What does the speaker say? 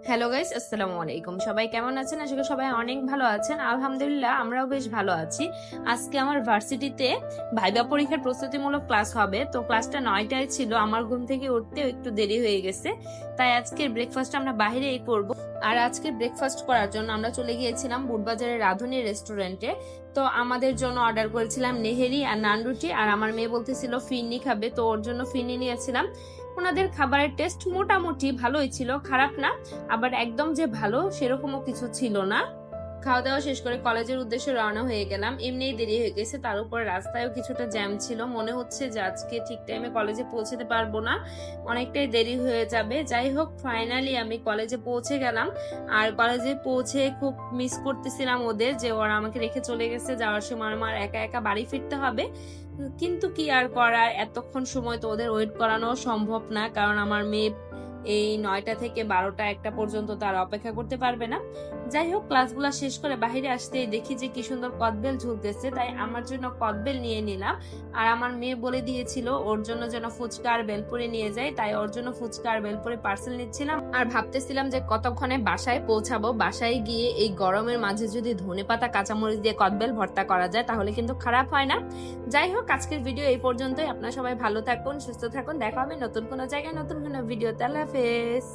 Hello guys, আসসালামু আলাইকুম। সবাই কেমন আছেন? আশা করি সবাই অনেক ভালো আছেন। আলহামদুলিল্লাহ আমরাও বেশ ভালো আছি। আজকে আমার ভার্সিটিতে ভাইবা পরীক্ষার প্রস্তুতিমূলক ক্লাস হবে। তো ক্লাসটা 9টায় ছিল। আমার ঘুম থেকে উঠতে একটু দেরি হয়ে গেছে, তাই আজকের ব্রেকফাস্ট আমরা বাইরেই করব। আর আজকে ব্রেকফাস্ট করার জন্য আমরা চলে গিয়েছিলাম বুটবাজারের রাধুনী রেস্টুরেন্টে। তো আমাদের জন্য অর্ডার করেছিলাম নেহেরি আর নান রুটি। আর আমার মেয়ে বলতেছিল ফিরনি খাবে, তো ওর জন্য ফিরনি নিয়েছিলাম। ওনাদের খাবারের টেস্ট মোটামুটি ভালোই ছিল, খারাপ না। আবার একদম যে ভালো সেরকমও কিছু ছিল না। খাওয়া দাওয়া শেষ করে কলেজের উদ্দেশ্যে রওনা হয়ে গেলাম। এমনিই দেরি হয়ে গেছে, তার উপরে রাস্তায়ও কিছুটা জ্যাম ছিল। মনে হচ্ছে যে আজকে ঠিক টাইমে কলেজে পৌঁছতে পারবো না, অনেকটাই দেরি হয়ে যাবে। যাই হোক, ফাইনালি আমি কলেজে পৌঁছে গেলাম। আর কলেজে পৌঁছে খুব মিস করতেছিলাম ওদের, যে ওরা আমাকে রেখে চলে গেছে। যাওয়ার সময় আমার একা একা বাড়ি ফিরতে হবে, কিন্তু কি আর করার, এতক্ষণ সময় তো ওদের ওয়েট করানো সম্ভব না, কারণ আমার মেয়ে এই 9টা থেকে 12টা 1টা পর্যন্ত তার অপেক্ষা করতে পারবে না। যাই হোক, ক্লাসগুলো শেষ করে বাহিরে আসতেই দেখি যে কি সুন্দর কদবেল ঝুলতেছে, তাই আমার জন্য কদবেল নিয়ে নিলাম। আর আমার মেয়ে বলে দিয়েছিল ওর জন্য যেন ফুচকা আর বেলপুরি নিয়ে যাই, তাই ওর জন্য ফুচকা আর বেলপুরি পার্সেল নিচ্ছিলাম। আর ভাবতেছিলাম যে কতক্ষণে বাসায় পৌঁছাবো। বাসায় গিয়ে এই গরমের মাঝে যদি ধনেপাতা কাঁচামরিচ দিয়ে কদবেল ভর্তা করা যায় তাহলে কিন্তু খারাপ হয় না। যাই হোক, আজকের ভিডিও এই পর্যন্তই। আপনারা সবাই ভালো থাকুন, সুস্থ থাকুন। দেখা হবে নতুন কোনো জায়গায় নতুন কোনো ভিডিওতে। আল্লাহ হাফেজ।